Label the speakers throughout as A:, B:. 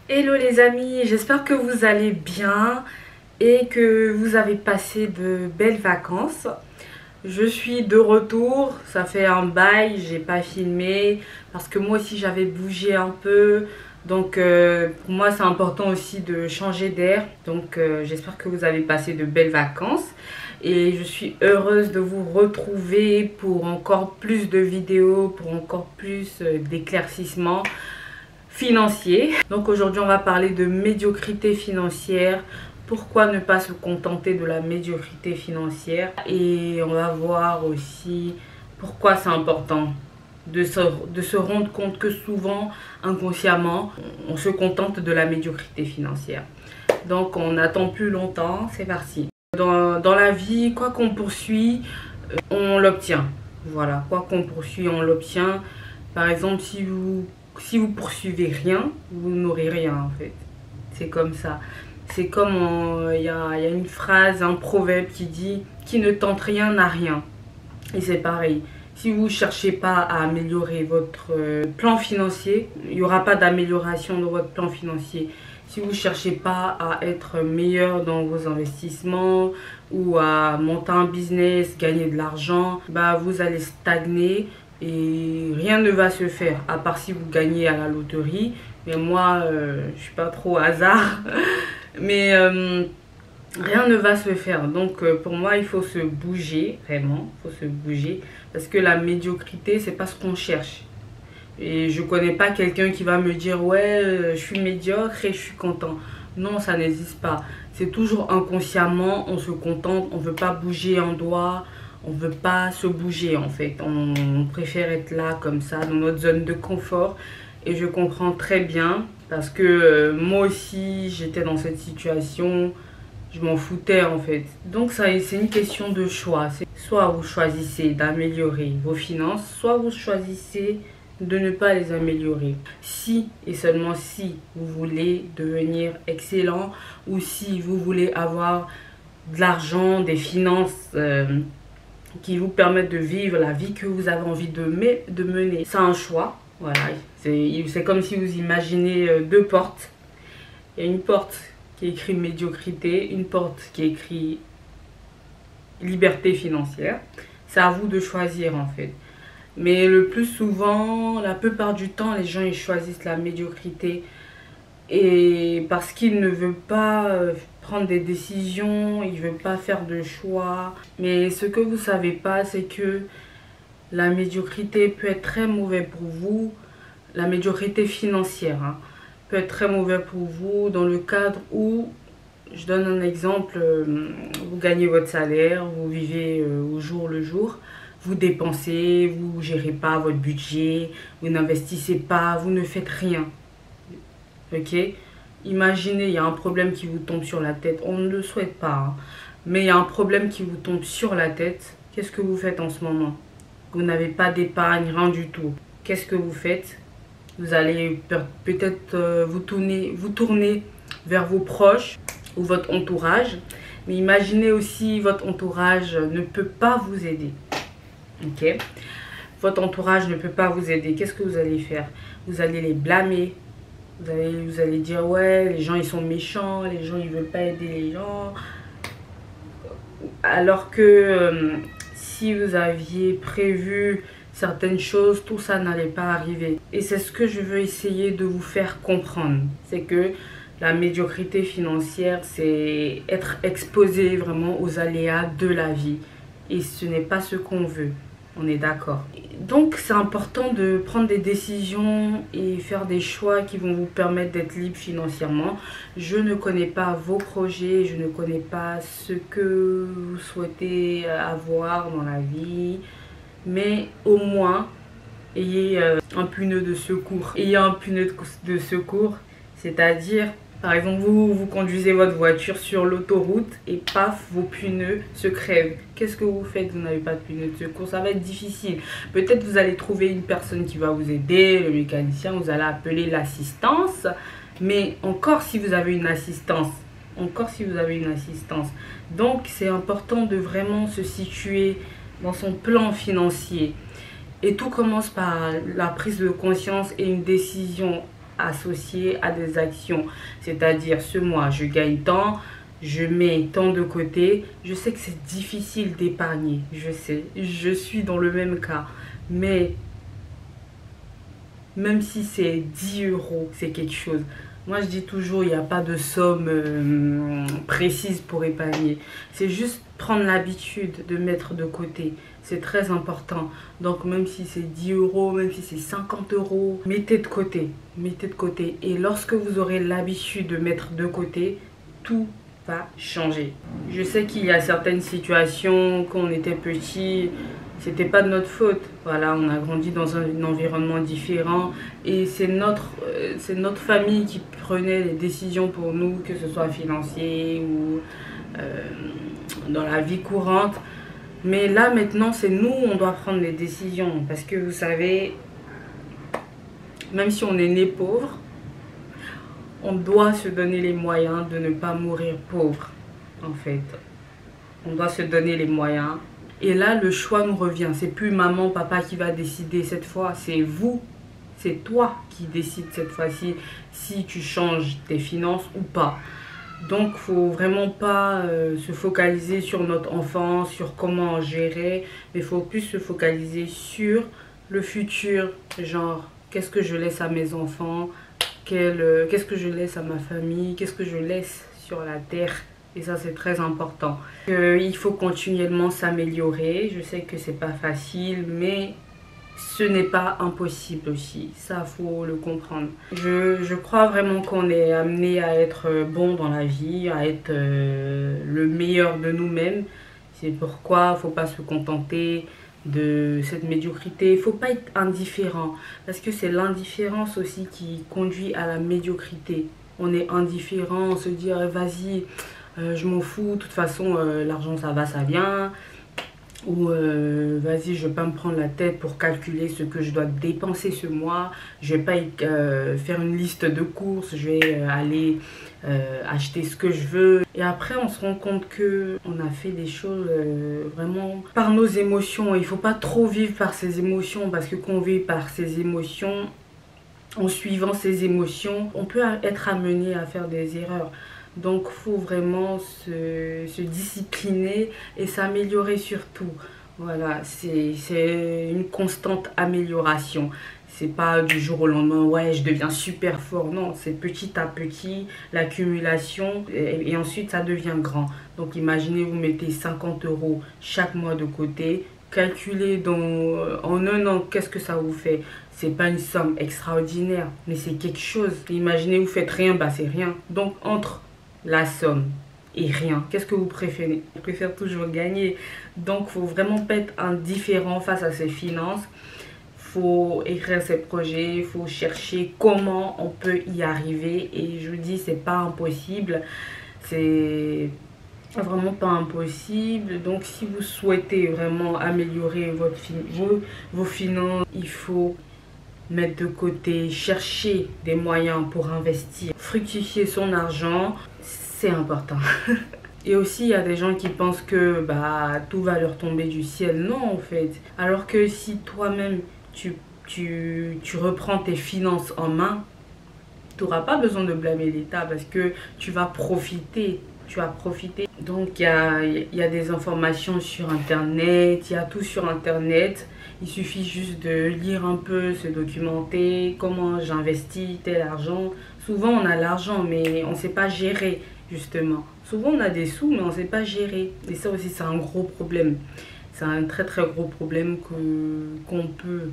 A: Hello les amis, j'espère que vous allez bien et que vous avez passé de belles vacances. Je suis de retour, ça fait un bail, j'ai pas filmé parce que moi aussi j'avais bougé un peu. Donc pour moi c'est important aussi de changer d'air. Donc j'espère que vous avez passé de belles vacances et je suis heureuse de vous retrouver pour encore plus de vidéos, pour encore plus d'éclaircissements financiers. Donc aujourd'hui on va parler de médiocrité financière. Pourquoi ne pas se contenter de la médiocrité financière? Et on va voir aussi pourquoi c'est important de se rendre compte que souvent, inconsciemment, on se contente de la médiocrité financière. Donc on n'attend plus longtemps, c'est parti. Dans la vie, quoi qu'on poursuit, on l'obtient. Voilà, quoi qu'on poursuit, on l'obtient. Par exemple, si vous poursuivez rien, vous n'aurez rien en fait. C'est comme ça. C'est comme il y a une phrase, un proverbe qui dit qui ne tente rien n'a rien. Et c'est pareil. Si vous ne cherchez pas à améliorer votre plan financier, il n'y aura pas d'amélioration dans votre plan financier. Si vous ne cherchez pas à être meilleur dans vos investissements ou à monter un business, gagner de l'argent, bah vous allez stagner et rien ne va se faire à part si vous gagnez à la loterie. Mais moi, je suis pas trop hasard. Mais rien ne va se faire. Donc pour moi, il faut se bouger, vraiment. Il faut se bouger. Parce que la médiocrité, c'est pas ce qu'on cherche. Et je connais pas quelqu'un qui va me dire ouais, je suis médiocre et je suis content. Non, ça n'existe pas. C'est toujours inconsciemment, on se contente, on veut pas bouger un doigt, on veut pas se bouger en fait. On préfère être là comme ça, dans notre zone de confort. Et je comprends très bien parce que moi aussi j'étais dans cette situation, je m'en foutais en fait. Donc ça c'est une question de choix. Soit vous choisissez d'améliorer vos finances, soit vous choisissez de ne pas les améliorer. Si et seulement si vous voulez devenir excellent ou si vous voulez avoir de l'argent, des finances qui vous permettent de vivre la vie que vous avez envie de mener. C'est un choix. Voilà, c'est comme si vous imaginez deux portes. Il y a une porte qui est écrit médiocrité, une porte qui est écrit liberté financière. C'est à vous de choisir en fait. Mais le plus souvent, la plupart du temps, les gens ils choisissent la médiocrité et parce qu'ils ne veulent pas prendre des décisions, ils ne veulent pas faire de choix. Mais ce que vous ne savez pas, c'est que la médiocrité peut être très mauvaise pour vous. La médiocrité financière peut être très mauvaise pour vous dans le cadre où, je donne un exemple, vous gagnez votre salaire, vous vivez au jour le jour, vous dépensez, vous ne gérez pas votre budget, vous n'investissez pas, vous ne faites rien. Ok? Imaginez, il y a un problème qui vous tombe sur la tête, on ne le souhaite pas, mais il y a un problème qui vous tombe sur la tête. Qu'est-ce que vous faites en ce moment? Vous n'avez pas d'épargne, rien du tout. Qu'est-ce que vous faites? Vous allez peut-être vous tourner vers vos proches ou votre entourage. Mais imaginez aussi, votre entourage ne peut pas vous aider. Ok? Votre entourage ne peut pas vous aider. Qu'est-ce que vous allez faire? Vous allez les blâmer. Vous allez dire, ouais, les gens ils sont méchants, les gens ils veulent pas aider les gens. Alors que si vous aviez prévu certaines choses, tout ça n'allait pas arriver. Et c'est ce que je veux essayer de vous faire comprendre. C'est que la médiocrité financière, c'est être exposé vraiment aux aléas de la vie. Et ce n'est pas ce qu'on veut. On est d'accord. Donc c'est important de prendre des décisions et faire des choix qui vont vous permettre d'être libre financièrement. Je ne connais pas vos projets, je ne connais pas ce que vous souhaitez avoir dans la vie. Mais au moins, ayez un pneu de secours. Ayez un pneu de secours, c'est-à-dire, par exemple, vous conduisez votre voiture sur l'autoroute et paf, vos pneus se crèvent. Qu'est-ce que vous faites? Vous n'avez pas de pneu de secours, ça va être difficile. Peut-être vous allez trouver une personne qui va vous aider, le mécanicien, vous allez appeler l'assistance. Mais encore si vous avez une assistance, Donc c'est important de vraiment se situer dans son plan financier. Et tout commence par la prise de conscience et une décision associé à des actions. C'est-à-dire, ce mois, je gagne tant, je mets tant de côté. Je sais que c'est difficile d'épargner, je sais, je suis dans le même cas. Mais même si c'est 10 euros, c'est quelque chose. Moi, je dis toujours, il n'y a pas de somme précise pour épargner. C'est juste prendre l'habitude de mettre de côté. C'est très important. Donc, même si c'est 10 euros, même si c'est 50 euros, mettez de côté. Mettez de côté. Et lorsque vous aurez l'habitude de mettre de côté, tout va changer. Je sais qu'il y a certaines situations, quand on était petit, c'était pas de notre faute. Voilà, on a grandi dans un environnement différent et c'est notre famille qui prenait les décisions pour nous, que ce soit financier ou dans la vie courante. Mais là, maintenant, c'est nous, on doit prendre les décisions. Parce que vous savez, même si on est né pauvre, on doit se donner les moyens de ne pas mourir pauvre, en fait. On doit se donner les moyens. Et là, le choix nous revient. C'est plus maman, papa qui va décider cette fois. C'est vous, c'est toi qui décides cette fois-ci si tu changes tes finances ou pas. Donc, faut vraiment pas se focaliser sur notre enfance, sur comment gérer. Mais il faut plus se focaliser sur le futur. Genre, qu'est-ce que je laisse à mes enfants? Qu'est-ce que je laisse à ma famille? Qu'est-ce que je laisse sur la terre? Et ça, c'est très important. Il faut continuellement s'améliorer. Je sais que c'est pas facile, mais ce n'est pas impossible aussi. Ça, faut le comprendre. Je crois vraiment qu'on est amené à être bon dans la vie, à être le meilleur de nous-mêmes. C'est pourquoi il ne faut pas se contenter de cette médiocrité. Il ne faut pas être indifférent. Parce que c'est l'indifférence aussi qui conduit à la médiocrité. On est indifférent, on se dit vas-y, je m'en fous, de toute façon l'argent ça va, ça vient. Ou vas-y, je vais pas me prendre la tête pour calculer ce que je dois dépenser ce mois. Je vais pas faire une liste de courses, je vais aller acheter ce que je veux. Et après, on se rend compte que on a fait des choses vraiment par nos émotions. Il faut pas trop vivre par ses émotions parce que quand on vit par ses émotions, en suivant ses émotions, on peut être amené à faire des erreurs. Donc, il faut vraiment se discipliner et s'améliorer surtout. Voilà, c'est une constante amélioration. C'est pas du jour au lendemain, ouais, je deviens super fort. Non, c'est petit à petit, l'accumulation et ensuite ça devient grand. Donc, imaginez, vous mettez 50 euros chaque mois de côté. Calculez en un an, qu'est-ce que ça vous fait? C'est pas une somme extraordinaire, mais c'est quelque chose. Imaginez, vous faites rien, bah c'est rien. Donc, entre la somme et rien, qu'est-ce que vous préférez? Je préfère toujours gagner. Donc, il faut vraiment pas être indifférent face à ses finances. Faut écrire ses projets, il faut chercher comment on peut y arriver. Et je vous dis, c'est pas impossible. C'est vraiment pas impossible. Donc, si vous souhaitez vraiment améliorer vos finances, il faut mettre de côté, chercher des moyens pour investir, fructifier son argent, c'est important. Et aussi, il y a des gens qui pensent que bah, tout va leur tomber du ciel. Non, en fait. Alors que si toi-même, tu reprends tes finances en main, tu n'auras pas besoin de blâmer l'État parce que tu vas profiter. Tu vas profiter. Donc, il y a des informations sur Internet, il y a tout sur Internet. Il suffit juste de lire un peu, se documenter, comment j'investis tel argent. Souvent, on a l'argent, mais on ne sait pas gérer, justement. Souvent, on a des sous, mais on ne sait pas gérer. Et ça aussi, c'est un gros problème. C'est un très, très gros problème qu'on peut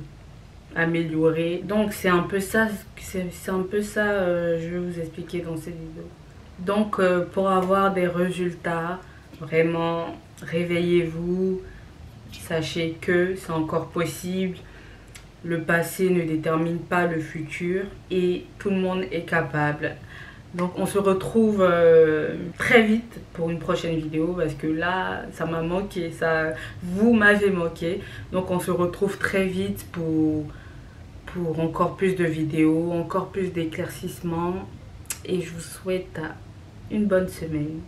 A: améliorer. Donc, c'est un peu ça, je vais vous expliquer dans cette vidéo. Donc, pour avoir des résultats, vraiment, réveillez-vous. Sachez que c'est encore possible. Le passé ne détermine pas le futur et tout le monde est capable. Donc on se retrouve très vite pour une prochaine vidéo parce que là, ça m'a manqué, vous m'avez manqué. Donc on se retrouve très vite pour encore plus de vidéos, encore plus d'éclaircissements. Et je vous souhaite une bonne semaine.